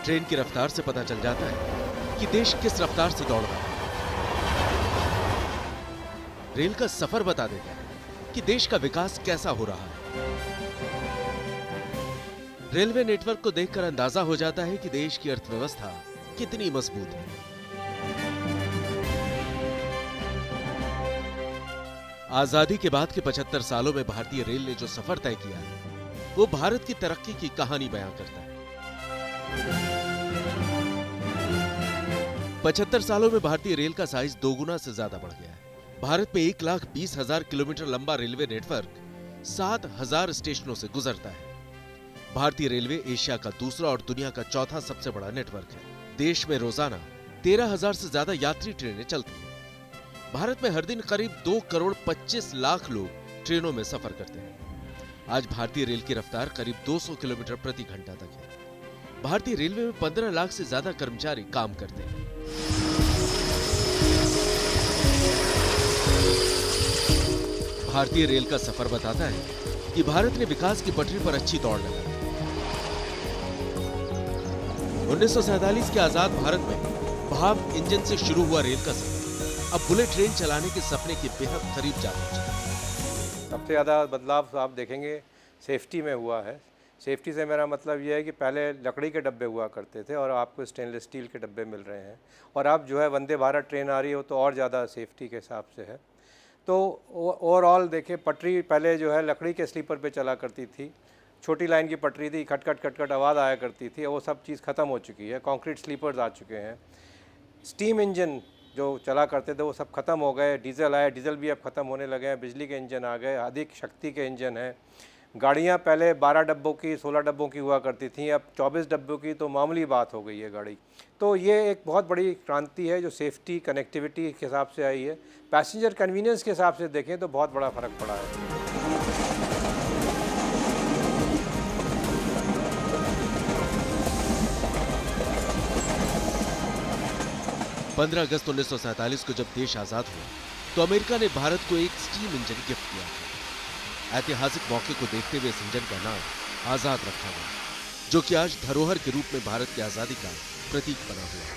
Train की रफ्तार से पता चल जाता है कि देश किस रफ्तार से दौड़ रहा है। रेल का सफर बता देता है कि देश का विकास कैसा हो रहा है। रेलवे नेटवर्क को देखकर अंदाजा हो जाता है कि देश की अर्थव्यवस्था कितनी मजबूत है। आजादी के बाद के 75 सालों में भारतीय रेल ने जो सफर तय किया है वो भारत की तरक्की की कहानी बयां करता है। 75 सालों में भारतीय रेल का साइज 2 गुना से ज्यादा बढ़ गया है। भारत में 1,20,000 किलोमीटर लंबा रेलवे नेटवर्क 7,000 स्टेशनों से गुजरता है। भारतीय रेलवे एशिया का दूसरा और दुनिया का चौथा सबसे बड़ा नेटवर्क है। देश में रोजाना 13,000 से ज्यादा यात्री ट्रेनें चलती हैं। भारत में हर दिन करीब 2 करोड़ 25 लाख लोग ट्रेनों में सफर करते हैं। आज भारतीय रेल की रफ्तार करीब 200 किलोमीटर प्रति घंटा तक है। भारतीय रेलवे में 15 लाख से ज्यादा कर्मचारी काम करते हैं। भारतीय रेल का सफर बताता है कि भारत ने विकास की पटरी पर अच्छी दौड़ लगाई। 1947 के आजाद भारत में भाप इंजन से शुरू हुआ रेल का सफर अब बुलेट ट्रेन चलाने के सपने के बेहद करीब जा पहुंचा। सबसे ज़्यादा बदलाव आप देखेंगे सेफ्टी में हुआ है। सेफ्टी से मेरा मतलब ये है कि पहले लकड़ी के डब्बे हुआ करते थे और आपको स्टेनलेस स्टील के डब्बे मिल रहे हैं, और अब जो है वंदे भारत ट्रेन आ रही हो तो और ज़्यादा सेफ्टी के हिसाब से है। तो ओवरऑल देखिए, पटरी पहले जो है लकड़ी के स्लीपर पे चला करती थी, छोटी लाइन की पटरी थी, खटखट खटखट आवाज़ आया करती थी, वो सब चीज़ ख़त्म हो चुकी है। कंक्रीट स्लीपर्स आ चुके हैं। स्टीम इंजन जो चला करते थे वो सब खत्म हो गए। डीजल आए, डीजल भी अब ख़त्म होने लगे हैं। बिजली के इंजन आ गए, अधिक शक्ति के इंजन हैं। गाड़ियाँ पहले 12 डब्बों की 16 डब्बों की हुआ करती थी, अब 24 डब्बों की तो मामूली बात हो गई है गाड़ी। तो ये एक बहुत बड़ी क्रांति है जो सेफ्टी कनेक्टिविटी के हिसाब से आई है। पैसेंजर कन्वीनियंस के हिसाब से देखें तो बहुत बड़ा फ़र्क पड़ा है। 15 अगस्त 1947 को जब देश आजाद हुआ तो अमेरिका ने भारत को एक स्टीम इंजन गिफ्ट किया था। ऐतिहासिक मौके को देखते हुए इस इंजन का नाम आजाद रखा गया, जो कि आज धरोहर के रूप में भारत की आजादी का प्रतीक बना हुआ है।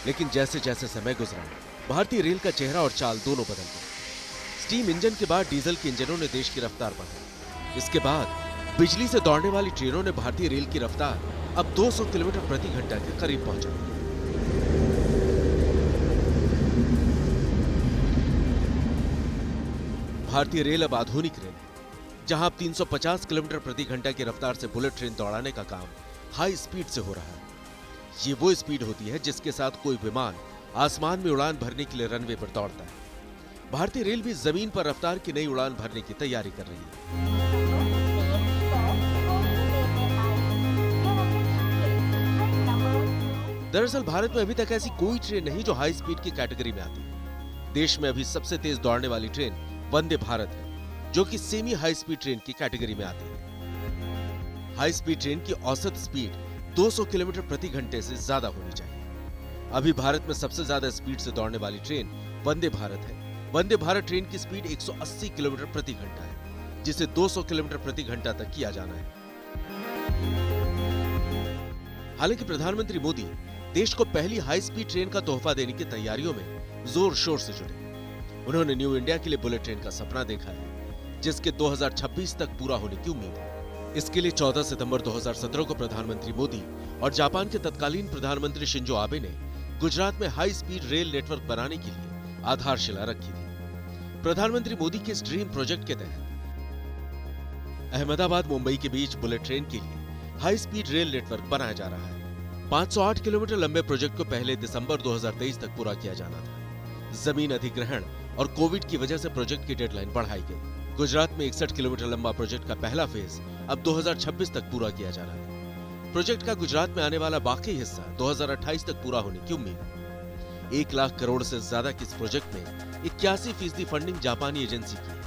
लेकिन जैसे जैसे समय गुजरा, भारतीय रेल का चेहरा और चाल दोनों बदल गए। स्टीम इंजन के बाद डीजल के इंजनों ने देश की रफ्तार बढ़ाई। इसके बाद बिजली से दौड़ने वाली ट्रेनों ने भारतीय रेल की रफ्तार अब 200 किलोमीटर प्रति घंटा के करीब पहुंचा दी। भारतीय रेल अब आधुनिक रेल है, जहां अब 350 किलोमीटर प्रति घंटा की रफ्तार से बुलेट ट्रेन दौड़ाने का काम हाई स्पीड से हो रहा है। ये वो स्पीड होती है जिसके साथ कोई विमान आसमान में उड़ान भरने के लिए रनवे पर दौड़ता है। भारतीय रेल भी जमीन पर रफ्तार की नई उड़ान भरने की तैयारी कर रही है। दरअसल भारत में अभी तक ऐसी कोई ट्रेन नहीं जो हाई स्पीड की कैटेगरी में आती है। देश में अभी सबसे तेज दौड़ने वाली ट्रेन वंदे भारत है, जो कि सेमी हाई स्पीड ट्रेन की कैटेगरी में आती है। हाई स्पीड ट्रेन की औसत स्पीड 200 किलोमीटर प्रति घंटे से ज्यादा होनी चाहिए। अभी भारत में सबसे ज्यादा स्पीड से दौड़ने वाली ट्रेन वंदे भारत है। वंदे भारत ट्रेन की स्पीड 180 किलोमीटर प्रति घंटा है, जिसे 200 किलोमीटर प्रति घंटा तक किया जाना है। हालांकि प्रधानमंत्री मोदी देश को पहली हाई स्पीड ट्रेन का तोहफा देने की तैयारियों में जोर शोर से जुटे। उन्होंने न्यू इंडिया के लिए बुलेट ट्रेन का सपना देखा है, जिसके 2026 तक पूरा होने की उम्मीद है। इसके लिए 14 सितंबर 2017 को प्रधानमंत्री मोदी और जापान के तत्कालीन प्रधानमंत्री शिंजो आबे ने गुजरात में हाई स्पीड रेल नेटवर्क बनाने के लिए आधारशिला रखी थी। प्रधानमंत्री मोदी के इस ड्रीम प्रोजेक्ट के तहत अहमदाबाद मुंबई के बीच बुलेट ट्रेन के लिए हाई स्पीड रेल नेटवर्क बनाया जा रहा है। 508 किलोमीटर लंबे प्रोजेक्ट को पहले दिसंबर 2023 तक पूरा किया जाना था। जमीन अधिग्रहण और कोविड की वजह से प्रोजेक्ट की डेडलाइन बढ़ाई गई। गुजरात में 61 किलोमीटर लंबा प्रोजेक्ट का पहला फेज अब 2026 तक पूरा किया जाना है। प्रोजेक्ट का गुजरात में आने वाला बाकी हिस्सा 2028 तक पूरा होने की उम्मीद है। 1 लाख करोड़ से ज्यादा की इस प्रोजेक्ट में 81% फंडिंग जापानी एजेंसी की है।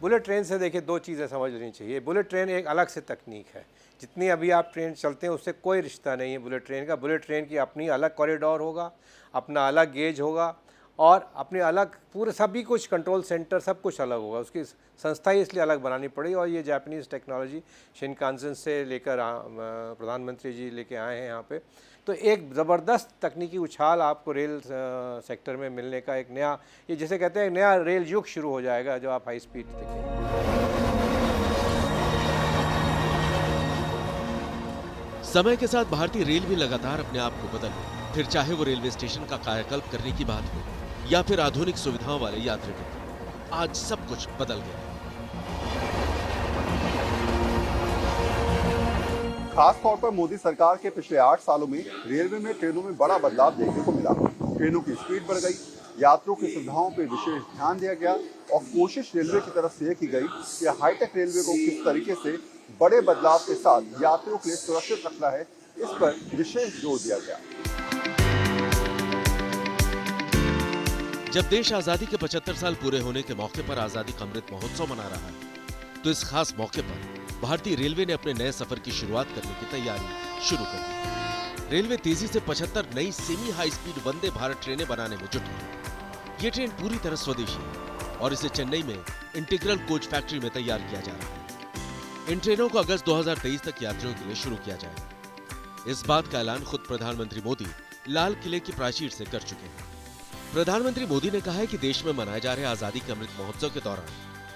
बुलेट ट्रेन से देखिए दो चीज़ें समझ लेनी चाहिए। बुलेट ट्रेन एक अलग से तकनीक है। जितनी अभी आप ट्रेन चलते हैं उससे कोई रिश्ता नहीं है बुलेट ट्रेन का। बुलेट ट्रेन की अपनी अलग कॉरिडोर होगा, अपना अलग गेज होगा और अपने अलग पूरे सभी कुछ कंट्रोल सेंटर सब कुछ अलग होगा। उसकी संस्था ही इसलिए अलग बनानी पड़ी और ये जापानीज़ टेक्नोलॉजी शिनकानसेन से लेकर प्रधानमंत्री जी लेके आए हैं यहाँ पे। तो एक ज़बरदस्त तकनीकी उछाल आपको रेल सेक्टर में मिलने का एक नया, ये जैसे कहते हैं एक नया रेल युग शुरू हो जाएगा जो आप हाई स्पीड देखेंगे। समय के साथ भारतीय रेल भी लगातार अपने आप को बदल रही है। फिर चाहे वो रेलवे स्टेशन का कायाकल्प करने की बात हो या फिर आधुनिक सुविधाओं वाले यात्री डिब्बे, आज सब कुछ बदल गया है। खास तौर पर मोदी सरकार के पिछले 8 सालों में रेलवे में ट्रेनों में बड़ा बदलाव देखने को मिला। ट्रेनों की स्पीड बढ़ गई, यात्रियों की सुविधाओं पर विशेष ध्यान दिया गया और कोशिश रेलवे की तरफ से की गई कि हाईटेक रेलवे को किस तरीके से बड़े बदलाव के साथ यात्रियों के लिए सुरक्षित रखना है, इस पर विशेष जोर दिया गया। जब देश आजादी के 75 साल पूरे होने के मौके पर आजादी का अमृत महोत्सव मना रहा है, तो इस खास मौके पर भारतीय रेलवे ने अपने नए सफर की शुरुआत करने की तैयारी शुरू कर दी। रेलवे तेजी से 75 नई semi high speed Vande Bharat ट्रेनें बनाने में जुटी है। ये ट्रेन पूरी तरह स्वदेशी है और इसे चेन्नई में इंटीग्रल कोच फैक्ट्री में तैयार किया जा रहा है। इन ट्रेनों को अगस्त 2023 तक यात्रियों के लिए शुरू किया जाएगा। इस बात का ऐलान खुद प्रधानमंत्री मोदी लाल किले की प्राचीर से कर चुके हैं। प्रधानमंत्री मोदी ने कहा है कि देश में मनाए जा रहे आजादी के अमृत महोत्सव के दौरान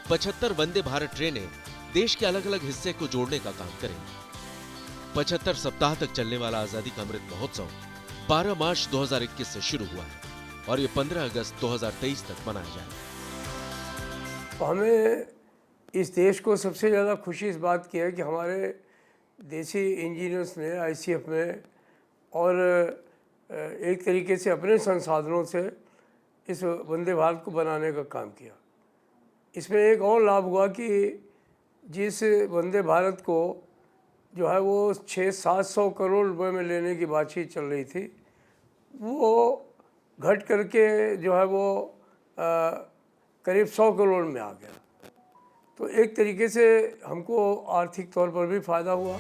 75 वंदे भारत ट्रेनें देश के अलग अलग हिस्से को जोड़ने का काम करेंगी। 75 सप्ताह तक चलने वाला आजादी का अमृत महोत्सव 12 मार्च 2021 से शुरू हुआ है और ये 15 अगस्त 2023 तक मनाया जाएगा। तो हमें इस देश को सबसे ज़्यादा खुशी इस बात की है कि हमारे देसी इंजीनियर्स ने आईसीएफ में और एक तरीके से अपने संसाधनों से इस वंदे भारत को बनाने का काम किया। इसमें एक और लाभ हुआ कि जिस वंदे भारत को जो है वो 600-700 करोड़ रुपए में लेने की बातचीत चल रही थी, वो घट करके जो है वो करीब 100 करोड़ में आ गया। तो एक तरीके से हमको आर्थिक तौर पर भी फायदा हुआ।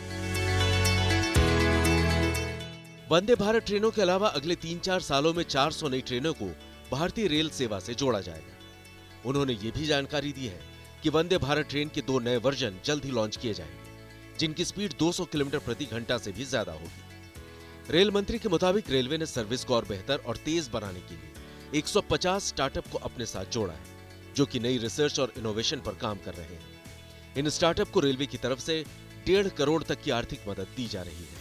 वंदे भारत ट्रेनों के अलावा अगले 3-4 सालों में 400 नई ट्रेनों को भारतीय रेल सेवा से जोड़ा जाएगा। उन्होंने ये भी जानकारी दी है कि वंदे भारत ट्रेन के 2 नए वर्जन जल्द ही लॉन्च किए जाएंगे, जिनकी स्पीड 200 किलोमीटर प्रति घंटा से भी ज्यादा होगी। रेल मंत्री के मुताबिक रेलवे ने सर्विस को और बेहतर और तेज बनाने के लिए 150 स्टार्टअप को अपने साथ जोड़ा है, जो कि नई रिसर्च और इनोवेशन पर काम कर रहे हैं। इन स्टार्टअप को रेलवे की तरफ से 1.5 करोड़ तक की आर्थिक मदद दी जा रही है।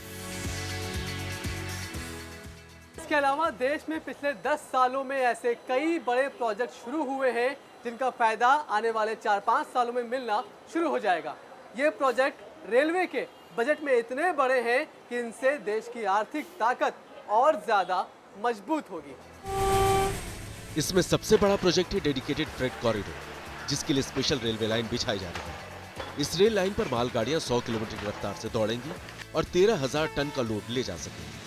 इसके अलावा देश में पिछले 10 सालों में ऐसे कई बड़े प्रोजेक्ट शुरू हुए हैं जिनका फायदा आने वाले 4-5 सालों में मिलना शुरू हो जाएगा। ये प्रोजेक्ट रेलवे के बजट में इतने बड़े हैं कि इनसे देश की आर्थिक ताकत और ज्यादा मजबूत होगी। इसमें सबसे बड़ा प्रोजेक्ट है डेडिकेटेड फ्रेट कॉरिडोर, जिसके लिए स्पेशल रेलवे लाइन बिछाई जा रही है। इस रेल लाइन पर मालगाड़ियां 100 किलोमीटर की रफ्तार से दौड़ेंगी और 13,000 टन का लोड ले जा सकेंगी।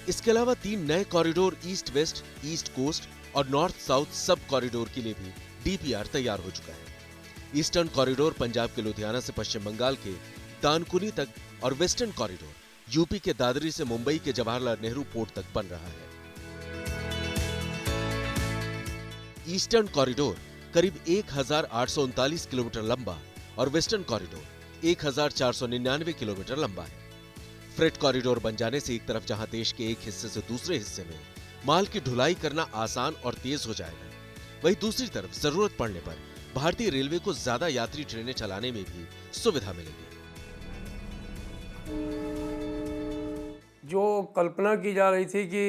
इसके अलावा 3 नए corridor east west, east coast और नॉर्थ साउथ सब कॉरिडोर के लिए भी डीपीआर तैयार हो चुका है। ईस्टर्न कॉरिडोर पंजाब के लुधियाना से पश्चिम बंगाल के दानकुनी तक और वेस्टर्न कॉरिडोर यूपी के दादरी से मुंबई के जवाहरलाल नेहरू पोर्ट तक बन रहा है। ईस्टर्न कॉरिडोर करीब 1839 किलोमीटर लंबा और वेस्टर्न कॉरिडोर 1499 किलोमीटर लंबा है। फ्रेट कॉरिडोर बन जाने से एक तरफ जहां देश के एक हिस्से से दूसरे हिस्से में माल की ढुलाई करना आसान और तेज हो जाएगा, वहीं दूसरी तरफ जरूरत पड़ने पर भारतीय रेलवे को ज्यादा यात्री ट्रेनें चलाने में भी सुविधा मिलेगी। जो कल्पना की जा रही थी कि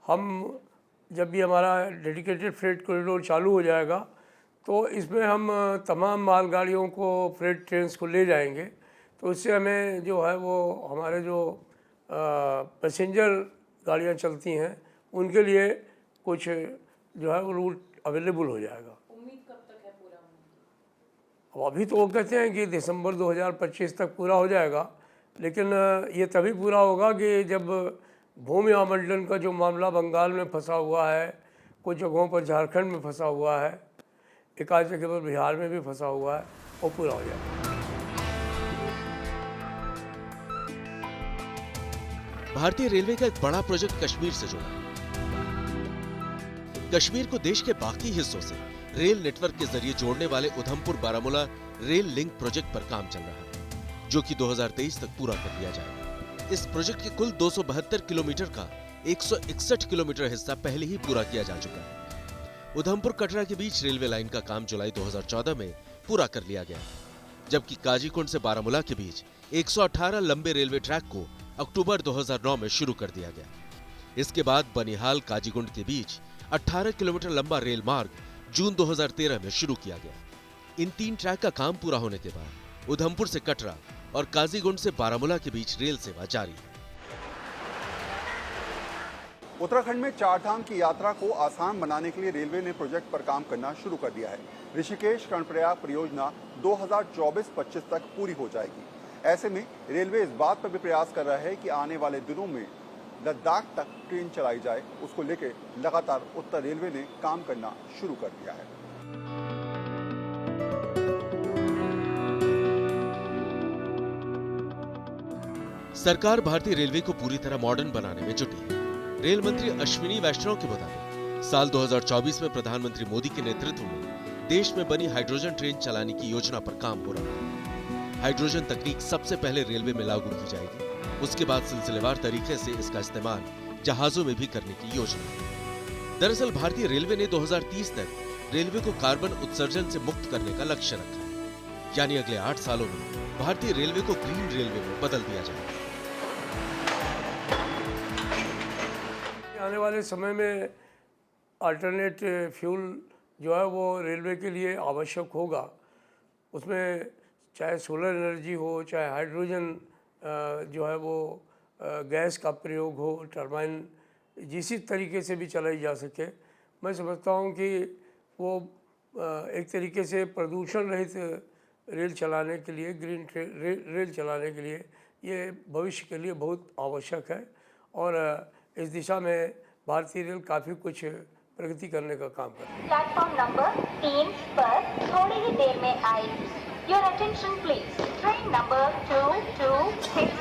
हम जब भी हमारा डेडिकेटेड फ्रेट कॉरिडोर चालू हो जाएगा तो इसमें हम तमाम मालगाड़ियों को फ्रेट ट्रेन्स को ले जाएंगे, तो उससे हमें जो है वो हमारे जो पैसेंजर गाड़ियाँ चलती हैं उनके लिए कुछ जो है वो रूट अवेलेबल हो जाएगा। उम्मीद कब तक है पूरा होने? अब अभी तो वो कहते हैं कि दिसंबर 2025 तक पूरा हो जाएगा, लेकिन ये तभी पूरा होगा कि जब भूमि आवंटन का जो मामला बंगाल में फंसा हुआ है, कुछ जगहों पर झारखंड में फंसा हुआ है, एक आध जगह पर बिहार में भी फंसा हुआ है, वो पूरा हो जाएगा। भारतीय रेलवे का एक बड़ा प्रोजेक्ट कश्मीर से जुड़ा है। कश्मीर को देश के बाकी हिस्सों से रेल नेटवर्क के जरिए जोड़ने वाले Udhampur Baramulla rail link project पर काम चल रहा है, जो कि 2023 तक पूरा कर लिया जाएगा। इस प्रोजेक्ट के कुल 272 किलोमीटर का 161 किलोमीटर हिस्सा पहले ही पूरा किया जा चुका है। उधमपुर कटरा के बीच रेलवे लाइन का काम जुलाई 2014 में पूरा कर लिया गया, जबकि काजीकुंड से बारामूला के बीच 118 लंबे रेलवे ट्रैक को अक्टूबर 2009 में शुरू कर दिया गया। इसके बाद बनिहाल काजीकुंड के बीच 18 किलोमीटर लंबा रेल मार्ग जून 2013 में शुरू किया गया। इन 3 ट्रैक का काम पूरा होने के बाद उधमपुर से कटरा और काजीकुंड से बारामूला के बीच रेल सेवा जारी है। उत्तराखंड में चारधाम की यात्रा को आसान बनाने के लिए रेलवे ने प्रोजेक्ट पर काम करना शुरू कर दिया है। ऋषिकेश कर्णप्रयाग परियोजना 2024-25 तक पूरी हो जाएगी। ऐसे में रेलवे इस बात पर भी प्रयास कर रहा है कि आने वाले दिनों में लद्दाख तक ट्रेन चलाई जाए। उसको लेकर लगातार उत्तर रेलवे ने काम करना शुरू कर दिया है। सरकार भारतीय रेलवे को पूरी तरह मॉडर्न बनाने में जुटी है। रेल मंत्री अश्विनी वैष्णव के मुताबिक साल 2024 में प्रधानमंत्री मोदी के नेतृत्व में देश में बनी हाइड्रोजन ट्रेन चलाने की योजना पर काम हो रहा है। हाइड्रोजन तकनीक सबसे पहले रेलवे में लागू की जाएगी, उसके बाद सिलसिलेवार तरीके से इसका इस्तेमाल जहाजों में भी करने की योजना है। दरअसल भारतीय रेलवे ने 2030 तक रेलवे को कार्बन उत्सर्जन से मुक्त करने का लक्ष्य रखा है, यानी अगले 8 सालों में भारतीय रेलवे को ग्रीन रेलवे में बदल दिया जाएगा। आने वाले समय में अल्टरनेट फ्यूल जो है वो रेलवे के लिए आवश्यक होगा। उसमें चाहे सोलर एनर्जी हो, चाहे हाइड्रोजन जो है वो गैस का प्रयोग हो, टरबाइन जिस तरीके से भी चलाई जा सके। मैं समझता हूँ कि वो एक तरीके से प्रदूषण रहित रेल चलाने के लिए, ग्रीन रेल चलाने के लिए ये भविष्य के लिए बहुत आवश्यक है और इस दिशा में भारतीय रेल काफ़ी कुछ प्रगति करने का काम कर रही है। प्लेटफॉर्म नंबर 3 पर थोड़ी ही देर में आएगी। Your attention please. Train number 226